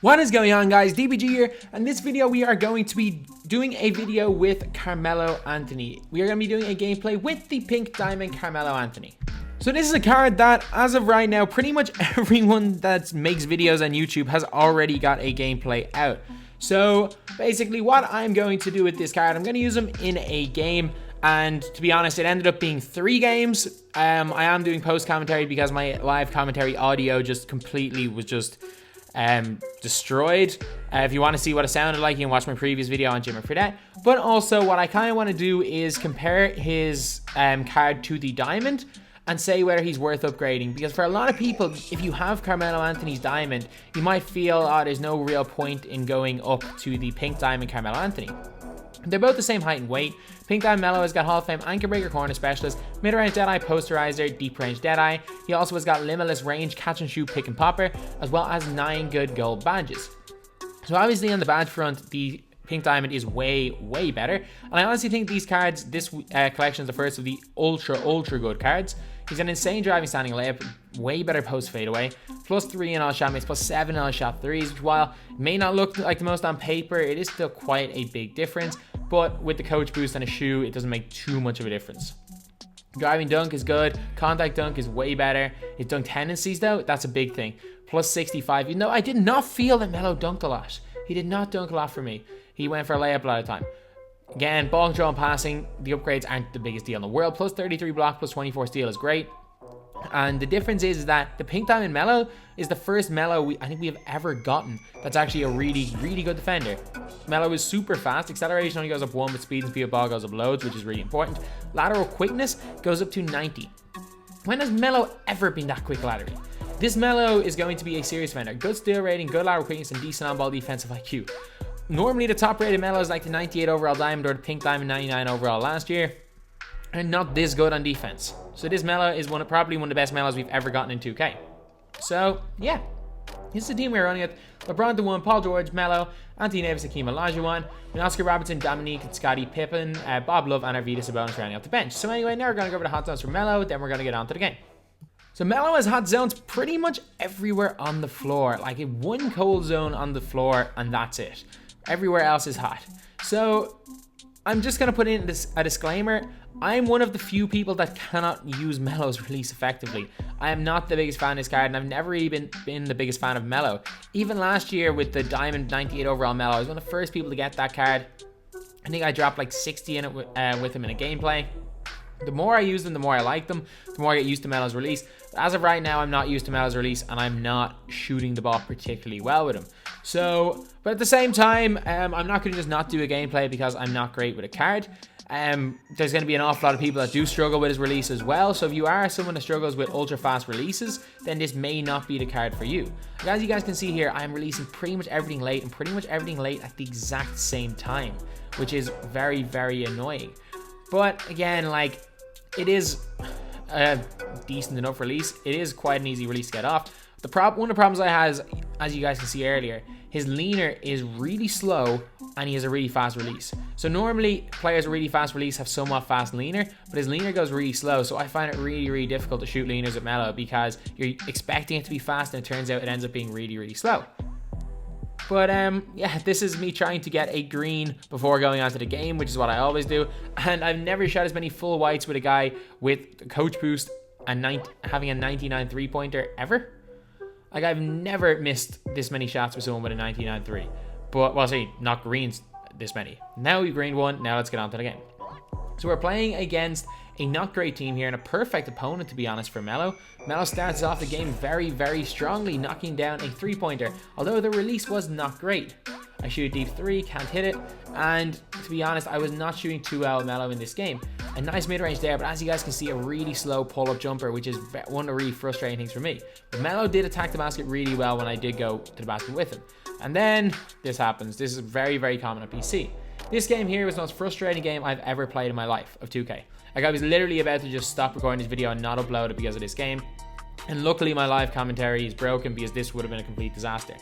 What is going on, guys? DBG here, and this video we are going to be doing a video with Carmelo Anthony. We are going to be doing a gameplay with the pink diamond Carmelo Anthony. So this is a card that, as of right now, pretty much everyone that makes videos on YouTube has already got a gameplay out. So basically what I'm going to do with this card, I'm going to use him in a game. And to be honest, it ended up being 3 games. I am doing post commentary because my live commentary audio just completely was just destroyed. If you want to see what it sounded like, you can watch my previous video on Jimmer for that. But also what I kind of want to do is compare his card to the diamond and say whether he's worth upgrading, because for a lot of people, if you have Carmelo Anthony's diamond, you might feel, oh, there's no real point in going up to the pink diamond Carmelo Anthony. They're both the same height and weight. Pink Diamond Melo has got Hall of Fame Anchor Breaker Corner Specialist, Mid-Range Deadeye Posterizer, Deep Range Deadeye. He also has got Limitless Range, Catch and Shoot, Pick and Popper, as well as 9 good gold badges. So obviously on the badge front, the Pink Diamond is way better. And I honestly think these cards, this collection is the first of the ultra good cards. He's an insane driving standing layup, way better post fadeaway, +3 in all shot mates, +7 in all shot threes, which while it may not look like the most on paper, it is still quite a big difference. But with the coach boost and a shoe, it doesn't make too much of a difference. Driving dunk is good. Contact dunk is way better. His dunk tendencies, though, that's a big thing. +65. You know, I did not feel that Melo dunked a lot. He did not dunk a lot for me. He went for a layup a lot of the time. Again, ball control and passing, the upgrades aren't the biggest deal in the world. +33 block, +24 steal is great. And the difference is that the Pink Diamond Melo is the first Melo I think we have ever gotten that's actually a really good defender. Melo is super fast. Acceleration only goes up 1, but speed and speed of ball goes up loads, which is really important. Lateral quickness goes up to 90. When has Melo ever been that quick laterally? This Melo is going to be a serious defender. Good steal rating, good lateral quickness, and decent on-ball defensive IQ. Normally, the top-rated Melo is like the 98 overall diamond or the Pink Diamond 99 overall last year, and not this good on defense. So this Melo is probably one of the best Melos we've ever gotten in 2K. So yeah, this is the team we're running at. LeBron to 1, Paul George, Melo, Anthony Davis, Hakeem Olajuwon, and Oscar Robertson, Dominique, and Scottie Pippen, Bob Love, and Arvydas Sabonis rounding out the bench. So anyway, now we're going to go over the hot zones for Melo, then we're going to get on to the game. So Melo has hot zones pretty much everywhere on the floor. Like one cold zone on the floor, and that's it. Everywhere else is hot. So I'm just going to put in a disclaimer. I'm one of the few people that cannot use Melo's release effectively. I am not the biggest fan of this card, and I've never really been the biggest fan of Melo. Even last year with the Diamond 98 overall Melo, I was one of the first people to get that card. I think I dropped like 60 in it with him in a gameplay. The more I use them, the more I like them, the more I get used to Melo's release. But as of right now, I'm not used to Melo's release, and I'm not shooting the ball particularly well with him. So, but at the same time, I'm not going to just not do a gameplay because I'm not great with a card. There's going to be an awful lot of people that do struggle with his release as well. So if you are someone that struggles with ultra fast releases, then this may not be the card for you. As you guys can see here, I'm releasing pretty much everything late, and pretty much everything late at the exact same time, which is very annoying. But again, like, it is a decent enough release. It is quite an easy release to get off. One of the problems I have is, as you guys can see earlier, his leaner is really slow and he has a really fast release. So normally players with really fast release have somewhat fast leaner, but his leaner goes really slow. So I find it really difficult to shoot leaners with Melo because you're expecting it to be fast and it turns out it ends up being really slow. But yeah, this is me trying to get a green before going on to the game, which is what I always do. And I've never shot as many full whites with a guy with the coach boost and having a 99 3-pointer ever. Like, I've never missed this many shots with someone with a 99-3. But, well, sorry, not greens this many. Now we greened one, now let's get on to the game. So we're playing against a not great team here and a perfect opponent, to be honest, for Melo. Melo starts off the game very strongly, knocking down a 3-pointer, although the release was not great. I shoot a deep 3, can't hit it, and to be honest, I was not shooting too well with Melo in this game. A nice mid-range there, but as you guys can see, a really slow pull-up jumper, which is one of the really frustrating things for me. But Melo did attack the basket really well when I did go to the basket with him. And then this happens. This is very common on PC. This game here was the most frustrating game I've ever played in my life of 2K. Like, I was literally about to just stop recording this video and not upload it because of this game. And luckily my live commentary is broken because this would have been a complete disaster.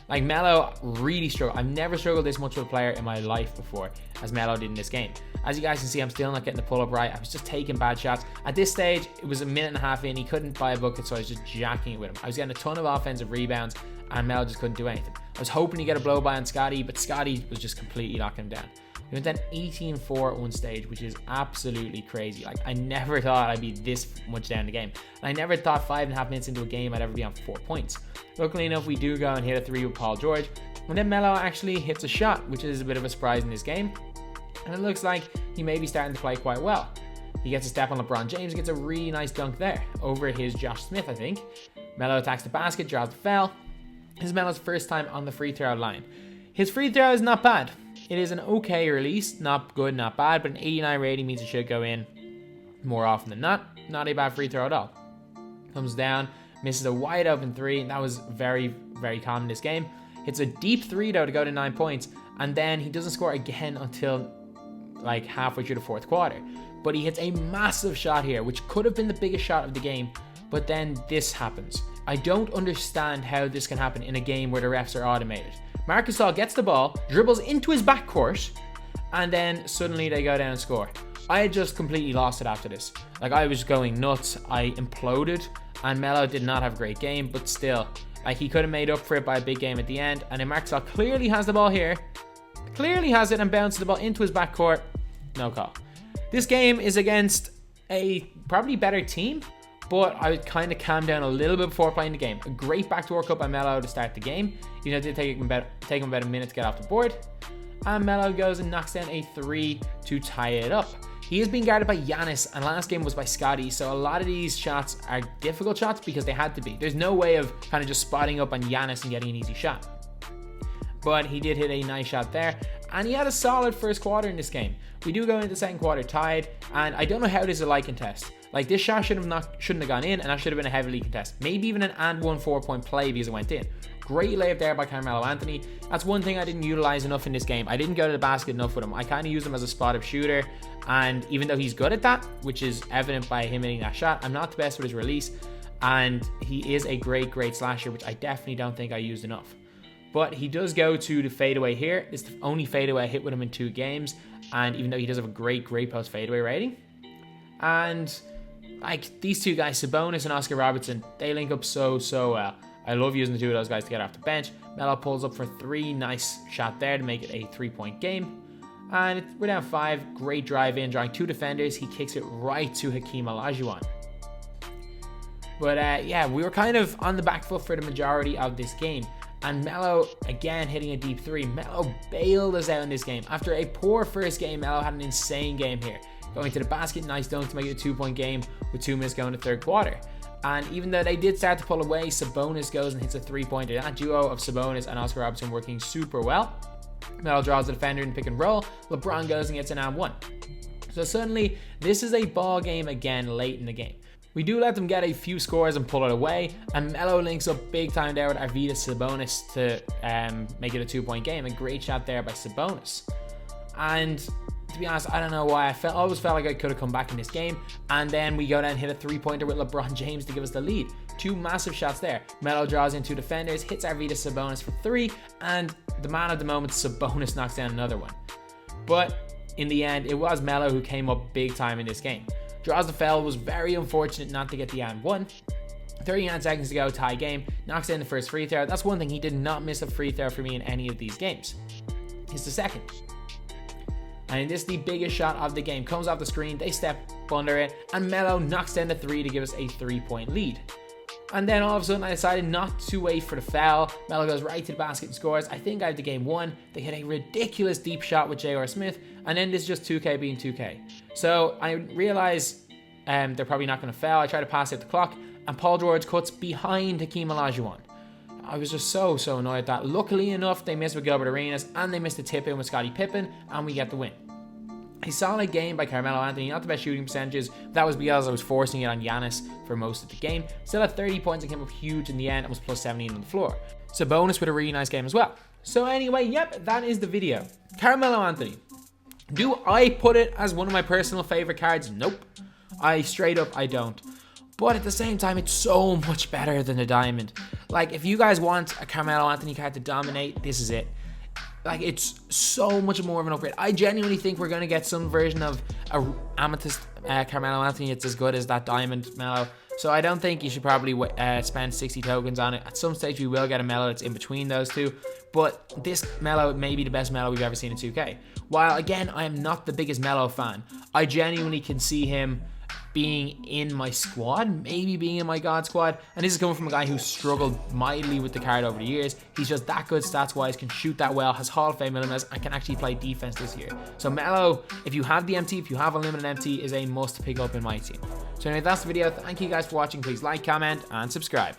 Like, Melo really struggled. I've never struggled this much with a player in my life before as Melo did in this game. As you guys can see, I'm still not getting the pull-up right. I was just taking bad shots. At this stage, it was a minute and a half in. He couldn't buy a bucket, so I was just jacking it with him. I was getting a ton of offensive rebounds, and Melo just couldn't do anything. I was hoping to get a blow-by on Scotty, but Scotty was just completely locking him down. We went down 18-4 at one stage, which is absolutely crazy. Like, I never thought I'd be this much down the game. And I never thought 5.5 minutes into a game I'd ever be on 4 points. Luckily enough, we do go and hit a 3 with Paul George. And then Melo actually hits a shot, which is a bit of a surprise in this game. And it looks like he may be starting to play quite well. He gets a step on LeBron James, gets a really nice dunk there over his Josh Smith, I think. Melo attacks the basket, draws the foul. This is Melo's first time on the free throw line. His free throw is not bad. It is an okay release, not good, not bad, but an 89 rating means it should go in more often than not. Not a bad free throw at all. Comes down, misses a wide open 3, and that was very, very common in this game. Hits a deep 3 though to go to 9 points, and then he doesn't score again until like halfway through the 4th quarter. But he hits a massive shot here, which could have been the biggest shot of the game, but then this happens. I don't understand how this can happen in a game where the refs are automated. Marc Gasol gets the ball, dribbles into his backcourt, and then suddenly they go down and score. I just completely lost it after this. Like, I was going nuts. I imploded, and Melo did not have a great game, but still, like, he could have made up for it by a big game at the end. And then Marc Gasol clearly has the ball here, clearly has it, and bounces the ball into his backcourt. No call. This game is against a probably better team, but I would kind of calm down a little bit before playing the game. A great backdoor cut by Melo to start the game. You know, it did take him about a minute to get off the board. And Melo goes and knocks down a 3 to tie it up. He is being guarded by Giannis, and last game was by Scotty, so a lot of these shots are difficult shots because they had to be. There's no way of kind of just spotting up on Giannis and getting an easy shot. But he did hit a nice shot there, and he had a solid first quarter in this game. We do go into the second quarter tied, and I don't know how this is a light contest. Like, this shot shouldn't have gone in, and that should have been a heavily contest. Maybe even an and 1 4-point play because it went in. Great layup there by Carmelo Anthony. That's one thing I didn't utilize enough in this game. I didn't go to the basket enough with him. I kind of used him as a spot-up shooter, and even though he's good at that, which is evident by him hitting that shot, I'm not the best with his release, and he is a great, great slasher, which I definitely don't think I used enough. But he does go to the fadeaway here. It's the only fadeaway I hit with him in 2 games, and even though he does have a great, great post fadeaway rating, and like, these two guys, Sabonis and Oscar Robertson, they link up so well. I love using the two of those guys to get off the bench. Melo pulls up for 3, nice shot there to make it a 3-point game. And we're down 5, great drive in, drawing 2 defenders. He kicks it right to Hakeem Olajuwon. But yeah, we were kind of on the back foot for the majority of this game. And Melo, again, hitting a deep 3. Melo bailed us out in this game. After a poor first game, Melo had an insane game here. Going to the basket, nice dunk to make it a 2-point game with 2 minutes going to third quarter. And even though they did start to pull away, Sabonis goes and hits a 3-pointer. That duo of Sabonis and Oscar Robertson working super well. Melo draws the defender in pick and roll. LeBron goes and gets an and 1. So suddenly, this is a ball game again late in the game. We do let them get a few scores and pull it away, and Melo links up big time there with Arvydas Sabonis to make it a 2-point game. A great shot there by Sabonis. And to be honest, I don't know why. I always felt like I could have come back in this game. And then we go down and hit a 3-pointer with LeBron James to give us the lead. 2 massive shots there. Melo draws in 2 defenders, hits Arvydas Sabonis for 3, and the man of the moment, Sabonis, knocks down another one. But in the end, it was Melo who came up big time in this game. Draws the foul, was very unfortunate not to get the and 1. 39 seconds to go, tie game. Knocks in the first free throw. That's one thing, he did not miss a free throw for me in any of these games. It's the second. And this is the biggest shot of the game. Comes off the screen, they step under it, and Melo knocks down the 3 to give us a 3-point lead. And then all of a sudden I decided not to wait for the foul. Melo goes right to the basket and scores. I think I have the game won. They hit a ridiculous deep shot with J.R. Smith, and then this is just 2K being 2K. So I realize they're probably not going to foul. I try to pass out the clock, and Paul George cuts behind Hakeem Olajuwon. I was just so annoyed at that. Luckily enough, they missed with Gilbert Arenas, and they missed a tip in with Scottie Pippen, and we get the win. A solid game by Carmelo Anthony, not the best shooting percentages. That was because I was forcing it on Giannis for most of the game. Still had 30 points and came up huge in the end and was plus 17 on the floor. Sabonis with a really nice game as well. So anyway, yep, that is the video. Carmelo Anthony. Do I put it as one of my personal favorite cards? Nope. I don't. but at the same time, it's so much better than the diamond. Like, if you guys want a Carmelo Anthony card to dominate, this is it. Like, it's so much more of an upgrade. I genuinely think we're going to get some version of a Amethyst Carmelo Anthony. It's as good as that Diamond Melo. So I don't think you should probably spend 60 tokens on it. At some stage, we will get a Melo that's in between those two. But this Melo may be the best Melo we've ever seen in 2K. While, again, I am not the biggest Melo fan, I genuinely can see him being in my squad, maybe being in my God squad. And this is coming from a guy who struggled mightily with the card over the years. He's just that good stats wise, can shoot that well, has Hall of Fame Limitless, and can actually play defense this year. So Melo, if you have the MT, if you have Unlimited MT, is a must pick up in my team. So anyway, that's the video. Thank you guys for watching. Please like, comment, and subscribe.